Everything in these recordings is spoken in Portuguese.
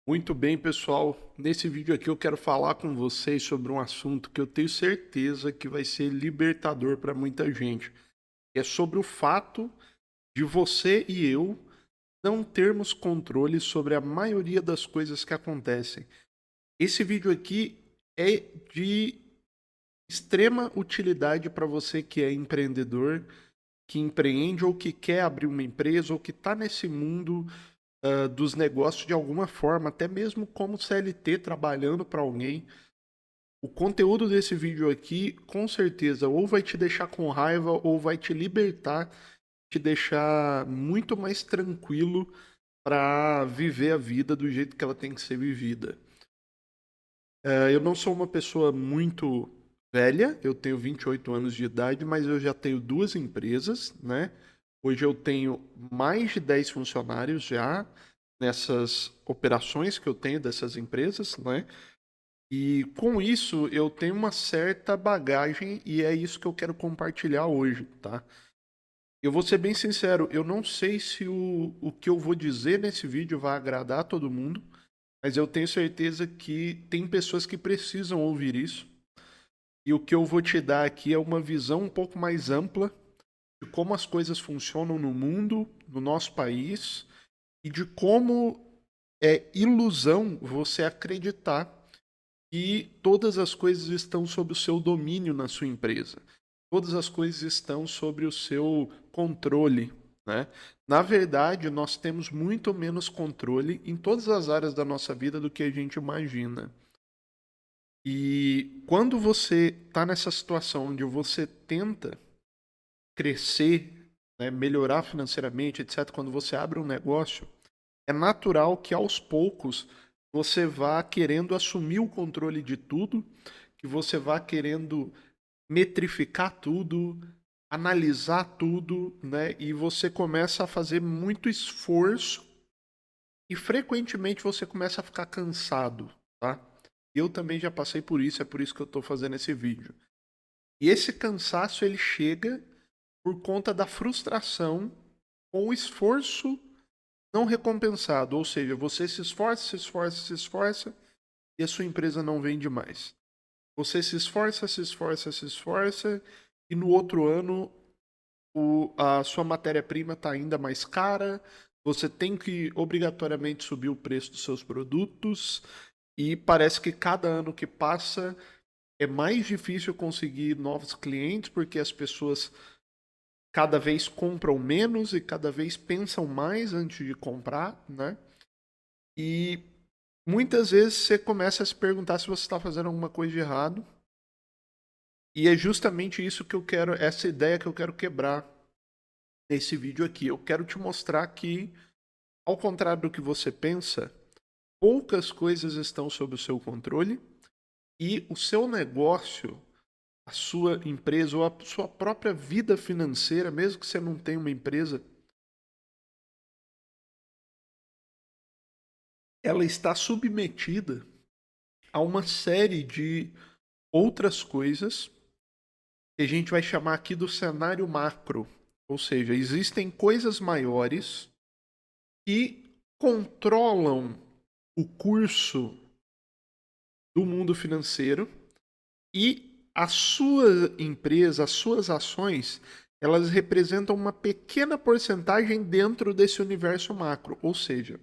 Muito bem, pessoal. Nesse vídeo aqui eu quero falar com vocês sobre um assunto que eu tenho certeza que vai ser libertador para muita gente. É sobre o fato de você e eu não termos controle sobre a maioria das coisas que acontecem. Esse vídeo aqui é de extrema utilidade para você que é empreendedor, que empreende ou que quer abrir uma empresa ou que está nesse mundo dos negócios de alguma forma, até mesmo como CLT trabalhando para alguém. O conteúdo desse vídeo aqui, com certeza, ou vai te deixar com raiva ou vai te libertar, te deixar muito mais tranquilo para viver a vida do jeito que ela tem que ser vivida. Eu não sou uma pessoa muito velha, eu tenho 28 anos de idade, mas eu já tenho duas empresas, né? Hoje eu tenho mais de 10 funcionários já nessas operações que eu tenho dessas empresas, né? E com isso eu tenho uma certa bagagem e é isso que eu quero compartilhar hoje, tá? Eu vou ser bem sincero, eu não sei se o que eu vou dizer nesse vídeo vai agradar a todo mundo, mas eu tenho certeza que tem pessoas que precisam ouvir isso. E o que eu vou te dar aqui é uma visão um pouco mais ampla de como as coisas funcionam no mundo, no nosso país, e de como é ilusão você acreditar que todas as coisas estão sob o seu domínio na sua empresa. Todas as coisas estão sobre o seu controle, né? Na verdade, nós temos muito menos controle em todas as áreas da nossa vida do que a gente imagina. E quando você está nessa situação onde você tenta crescer, né, melhorar financeiramente, etc., quando você abre um negócio, é natural que aos poucos você vá querendo assumir o controle de tudo, que você vá querendo metrificar tudo, analisar tudo, né? E você começa a fazer muito esforço e frequentemente você começa a ficar cansado, tá? Eu também já passei por isso, é por isso que eu estou fazendo esse vídeo. E esse cansaço ele chega por conta da frustração com o esforço não recompensado, ou seja, você se esforça, se esforça, se esforça e a sua empresa não vende mais. Você se esforça, se esforça, se esforça e no outro ano a sua matéria-prima está ainda mais cara, você tem que obrigatoriamente subir o preço dos seus produtos e parece que cada ano que passa é mais difícil conseguir novos clientes porque as pessoas cada vez compram menos e cada vez pensam mais antes de comprar, né? E muitas vezes você começa a se perguntar se você está fazendo alguma coisa de errado. E é justamente isso que eu quero, essa ideia que eu quero quebrar nesse vídeo aqui. Eu quero te mostrar que, ao contrário do que você pensa, poucas coisas estão sob o seu controle e o seu negócio, a sua empresa ou a sua própria vida financeira, mesmo que você não tenha uma empresa, ela está submetida a uma série de outras coisas que a gente vai chamar aqui do cenário macro. Ou seja, existem coisas maiores que controlam o curso do mundo financeiro e a sua empresa, as suas ações, elas representam uma pequena porcentagem dentro desse universo macro. Ou seja,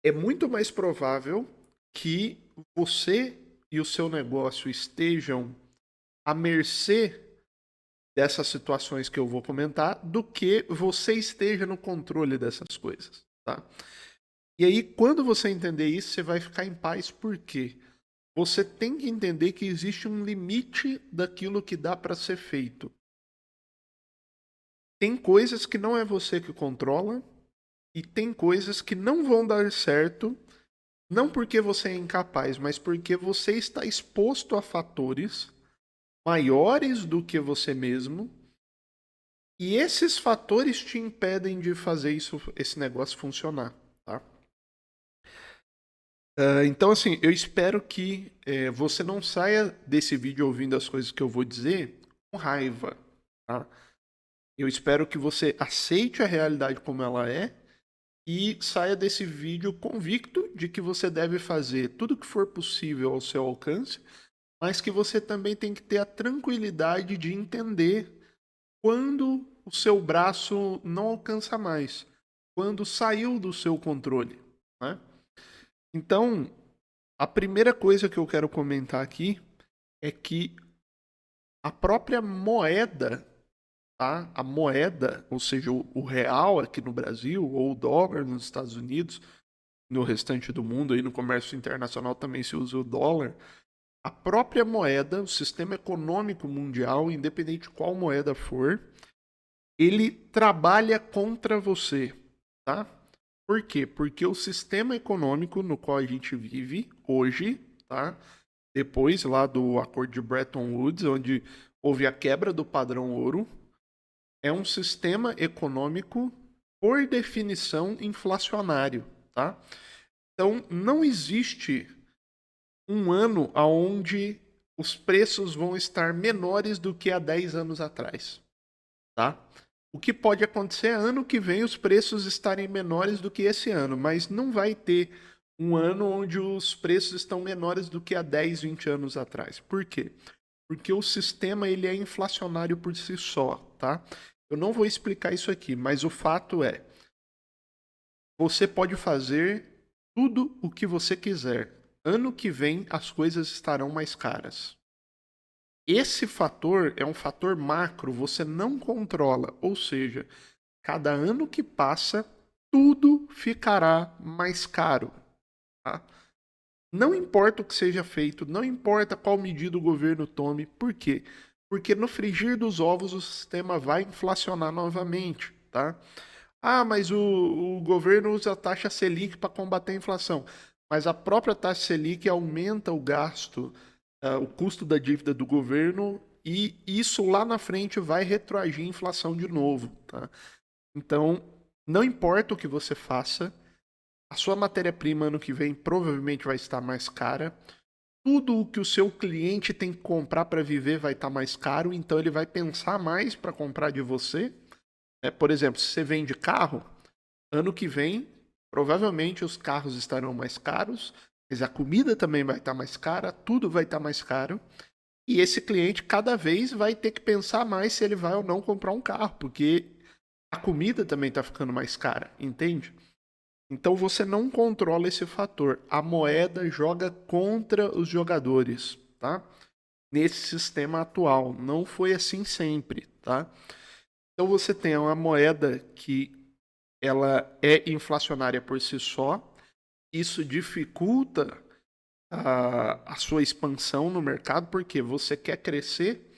é muito mais provável que você e o seu negócio estejam à mercê dessas situações que eu vou comentar do que você esteja no controle dessas coisas, tá? E aí, quando você entender isso, você vai ficar em paz, por quê? Você tem que entender que existe um limite daquilo que dá para ser feito. Tem coisas que não é você que controla e tem coisas que não vão dar certo, não porque você é incapaz, mas porque você está exposto a fatores maiores do que você mesmo. E esses fatores te impedem de fazer esse negócio funcionar, tá? Então, assim, eu espero que você não saia desse vídeo ouvindo as coisas que eu vou dizer com raiva, tá? Eu espero que você aceite a realidade como ela é e saia desse vídeo convicto de que você deve fazer tudo o que for possível ao seu alcance, mas que você também tem que ter a tranquilidade de entender quando o seu braço não alcança mais, quando saiu do seu controle, né? Então, a primeira coisa que eu quero comentar aqui é que a própria moeda, tá? A moeda, ou seja, o real aqui no Brasil, ou o dólar nos Estados Unidos, no restante do mundo, aí no comércio internacional também se usa o dólar. A própria moeda, o sistema econômico mundial, independente de qual moeda for, ele trabalha contra você, tá? Por quê? Porque o sistema econômico no qual a gente vive hoje, tá? Depois lá do acordo de Bretton Woods, onde houve a quebra do padrão ouro, é um sistema econômico, por definição, inflacionário, tá? Então, não existe um ano onde os preços vão estar menores do que há 10 anos atrás, tá? O que pode acontecer é ano que vem os preços estarem menores do que esse ano, mas não vai ter um ano onde os preços estão menores do que há 10, 20 anos atrás. Por quê? Porque o sistema ele é inflacionário por si só, tá? Eu não vou explicar isso aqui, mas o fato é, você pode fazer tudo o que você quiser. Ano que vem as coisas estarão mais caras. Esse fator é um fator macro, você não controla, ou seja, cada ano que passa, tudo ficará mais caro. Tá? Não importa o que seja feito, não importa qual medida o governo tome, por quê? Porque no frigir dos ovos o sistema vai inflacionar novamente, tá? Ah, mas o governo usa a taxa Selic para combater a inflação. Mas a própria taxa Selic aumenta o gasto, o custo da dívida do governo, e isso lá na frente vai retroagir a inflação de novo, tá? Então, não importa o que você faça, a sua matéria-prima ano que vem provavelmente vai estar mais cara. Tudo o que o seu cliente tem que comprar para viver vai estar mais caro, então ele vai pensar mais para comprar de você. Por exemplo, se você vende carro, ano que vem, provavelmente os carros estarão mais caros, mas a comida também vai estar mais cara, tudo vai estar mais caro. E esse cliente cada vez vai ter que pensar mais se ele vai ou não comprar um carro, porque a comida também está ficando mais cara, entende? Então você não controla esse fator. A moeda joga contra os jogadores, tá? Nesse sistema atual. Não foi assim sempre, tá? Então você tem uma moeda que ela é inflacionária por si só. Isso dificulta a sua expansão no mercado, porque você quer crescer,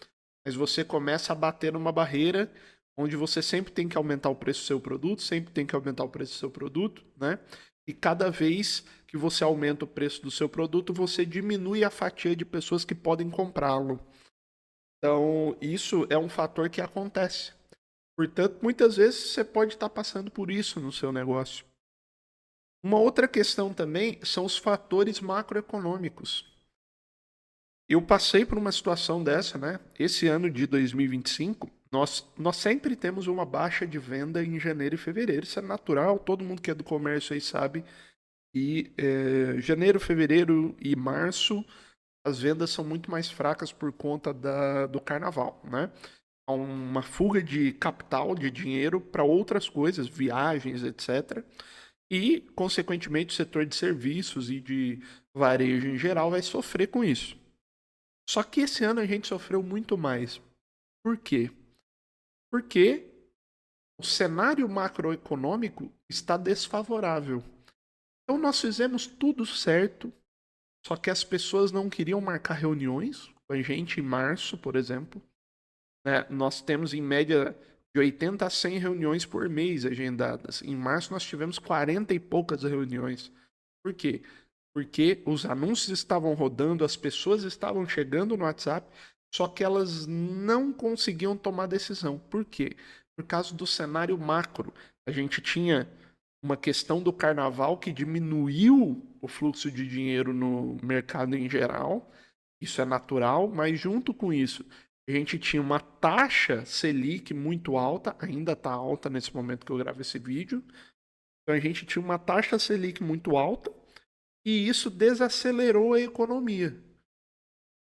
mas você começa a bater numa barreira onde você sempre tem que aumentar o preço do seu produto, sempre tem que aumentar o preço do seu produto, né? E cada vez que você aumenta o preço do seu produto, você diminui a fatia de pessoas que podem comprá-lo. Então, isso é um fator que acontece. Portanto, muitas vezes você pode estar passando por isso no seu negócio. Uma outra questão também são os fatores macroeconômicos. Eu passei por uma situação dessa, né? Esse ano de 2025, nós sempre temos uma baixa de venda em janeiro e fevereiro. Isso é natural, todo mundo que é do comércio aí sabe. E janeiro, fevereiro e março, as vendas são muito mais fracas por conta do carnaval, né? Há uma fuga de capital, de dinheiro para outras coisas, viagens, etc. E, consequentemente, o setor de serviços e de varejo em geral vai sofrer com isso. Só que esse ano a gente sofreu muito mais. Por quê? Porque o cenário macroeconômico está desfavorável. Então nós fizemos tudo certo, só que as pessoas não queriam marcar reuniões com a gente em março, por exemplo. Né? Nós temos em média de 80 a 100 reuniões por mês agendadas. Em março nós tivemos 40 e poucas reuniões. Por quê? Porque os anúncios estavam rodando, as pessoas estavam chegando no WhatsApp, só que elas não conseguiam tomar decisão. Por quê? Por causa do cenário macro. A gente tinha uma questão do carnaval que diminuiu o fluxo de dinheiro no mercado em geral. Isso é natural, mas junto com isso, a gente tinha uma taxa Selic muito alta, ainda está alta nesse momento que eu gravo esse vídeo, Então a gente tinha uma taxa Selic muito alta e isso desacelerou a economia.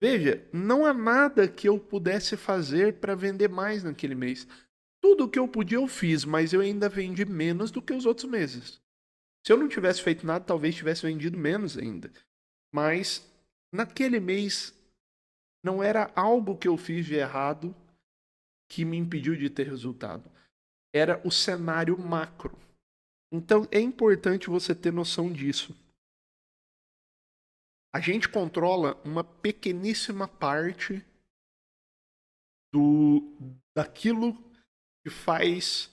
Veja, não há nada que eu pudesse fazer para vender mais naquele mês. Tudo o que eu podia eu fiz, mas eu ainda vendi menos do que os outros meses. Se eu não tivesse feito nada, talvez tivesse vendido menos ainda. Mas naquele mês não era algo que eu fiz de errado que me impediu de ter resultado. Era o cenário macro. Então é importante você ter noção disso. A gente controla uma pequeníssima parte daquilo que faz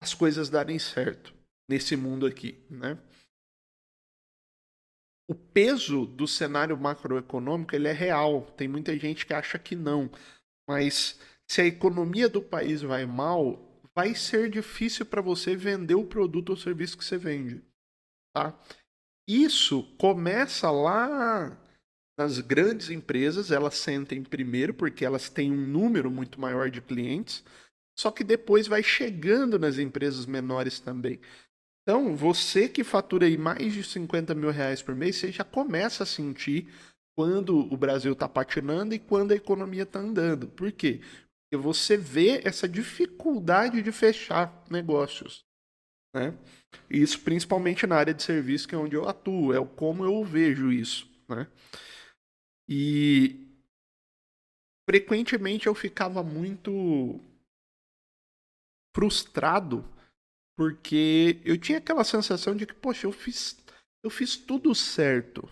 as coisas darem certo nesse mundo aqui, né? O peso do cenário macroeconômico ele é real. Tem muita gente que acha que não, mas se a economia do país vai mal, vai ser difícil para você vender o produto ou serviço que você vende, tá? Isso começa lá nas grandes empresas, elas sentem primeiro porque elas têm um número muito maior de clientes, só que depois vai chegando nas empresas menores também. Então, você que fatura aí mais de 50 mil reais por mês, você já começa a sentir quando o Brasil está patinando e quando a economia está andando. Por quê? Porque você vê essa dificuldade de fechar negócios, né? Isso principalmente na área de serviço, que é onde eu atuo, é como eu vejo isso, né? E frequentemente eu ficava muito frustrado porque eu tinha aquela sensação de que, poxa, eu fiz tudo certo.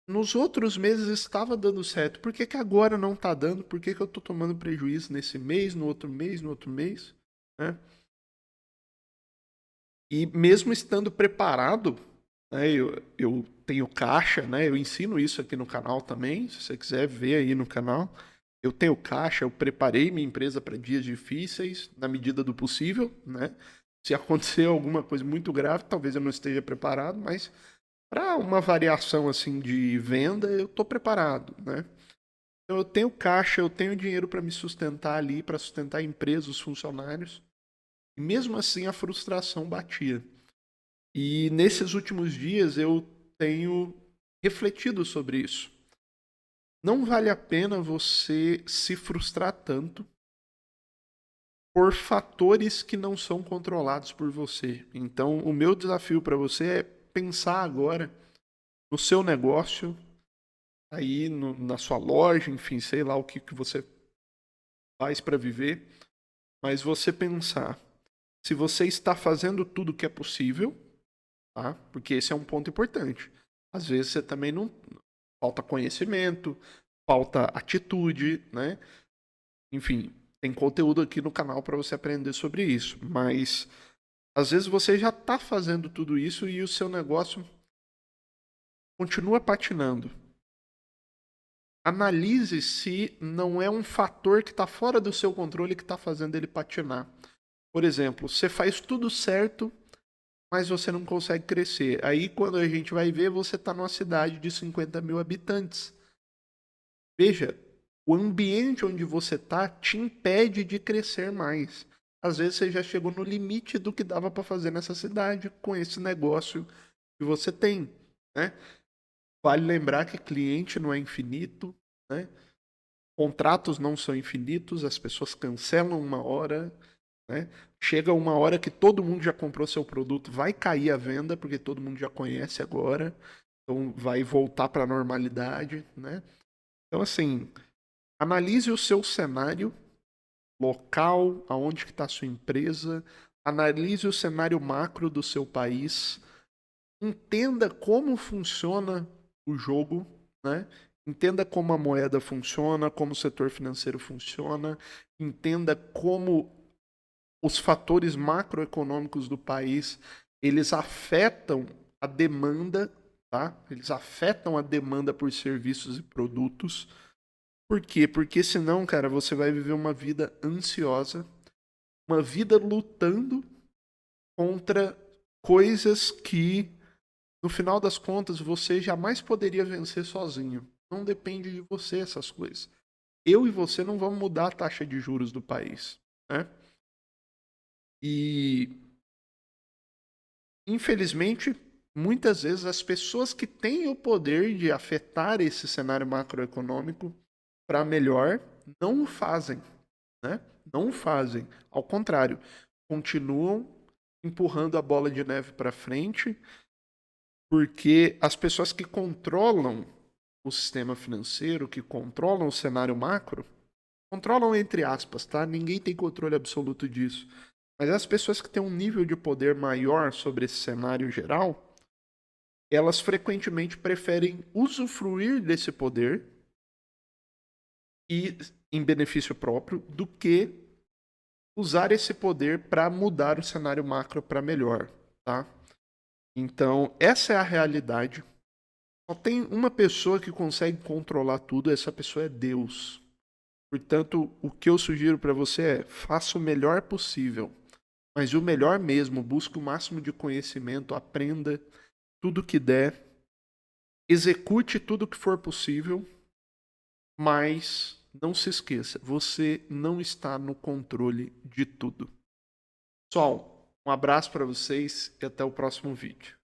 Nos outros meses estava dando certo. Por que que agora não está dando? Por que que eu estou tomando prejuízo nesse mês, no outro mês, no outro mês? Né? E mesmo estando preparado, né, eu tenho caixa, né? Eu ensino isso aqui no canal também. Se você quiser ver aí no canal, eu tenho caixa, eu preparei minha empresa para dias difíceis, na medida do possível, né? Se acontecer alguma coisa muito grave, talvez eu não esteja preparado, mas para uma variação assim de venda, eu estou preparado, né? Então, eu tenho caixa, eu tenho dinheiro para me sustentar ali, para sustentar a empresa, os funcionários. E mesmo assim a frustração batia. E nesses últimos dias eu tenho refletido sobre isso. Não vale a pena você se frustrar tanto por fatores que não são controlados por você. Então, o meu desafio para você é pensar agora no seu negócio, aí na sua loja, enfim, sei lá o que você faz para viver, mas você pensar se você está fazendo tudo o que é possível, tá? Porque esse é um ponto importante. Às vezes você também não falta conhecimento, falta atitude, né? Enfim, tem conteúdo aqui no canal para você aprender sobre isso, mas às vezes você já está fazendo tudo isso e o seu negócio continua patinando. Analise se não é um fator que está fora do seu controle que está fazendo ele patinar. Por exemplo, você faz tudo certo, mas você não consegue crescer. Aí, quando a gente vai ver, você está numa cidade de 50 mil habitantes. Veja, o ambiente onde você está te impede de crescer mais. Às vezes você já chegou no limite do que dava para fazer nessa cidade com esse negócio que você tem, né? Vale lembrar que cliente não é infinito, né? Contratos não são infinitos, as pessoas cancelam uma hora, né? Chega uma hora que todo mundo já comprou seu produto, vai cair a venda porque todo mundo já conhece agora, então vai voltar para a normalidade, né? Então assim, analise o seu cenário local, aonde que está a sua empresa, analise o cenário macro do seu país, entenda como funciona o jogo, né? Entenda como a moeda funciona, como o setor financeiro funciona, entenda como os fatores macroeconômicos do país, eles afetam a demanda, tá? Eles afetam a demanda por serviços e produtos. Por quê? Porque senão, cara, você vai viver uma vida ansiosa, uma vida lutando contra coisas que, no final das contas, você jamais poderia vencer sozinho. Não depende de você essas coisas. Eu e você não vamos mudar a taxa de juros do país, né? E infelizmente, muitas vezes as pessoas que têm o poder de afetar esse cenário macroeconômico para melhor não o fazem, né? Não o fazem. Ao contrário, continuam empurrando a bola de neve para frente, porque as pessoas que controlam o sistema financeiro, que controlam o cenário macro, controlam entre aspas, tá? Ninguém tem controle absoluto disso. Mas as pessoas que têm um nível de poder maior sobre esse cenário geral, elas frequentemente preferem usufruir desse poder e em benefício próprio do que usar esse poder para mudar o cenário macro para melhor, tá? Então, essa é a realidade. Só tem uma pessoa que consegue controlar tudo, essa pessoa é Deus. Portanto, o que eu sugiro para você é: faça o melhor possível, mas o melhor mesmo, busque o máximo de conhecimento, aprenda tudo que der, execute tudo que for possível, mas não se esqueça, você não está no controle de tudo. Pessoal, um abraço para vocês e até o próximo vídeo.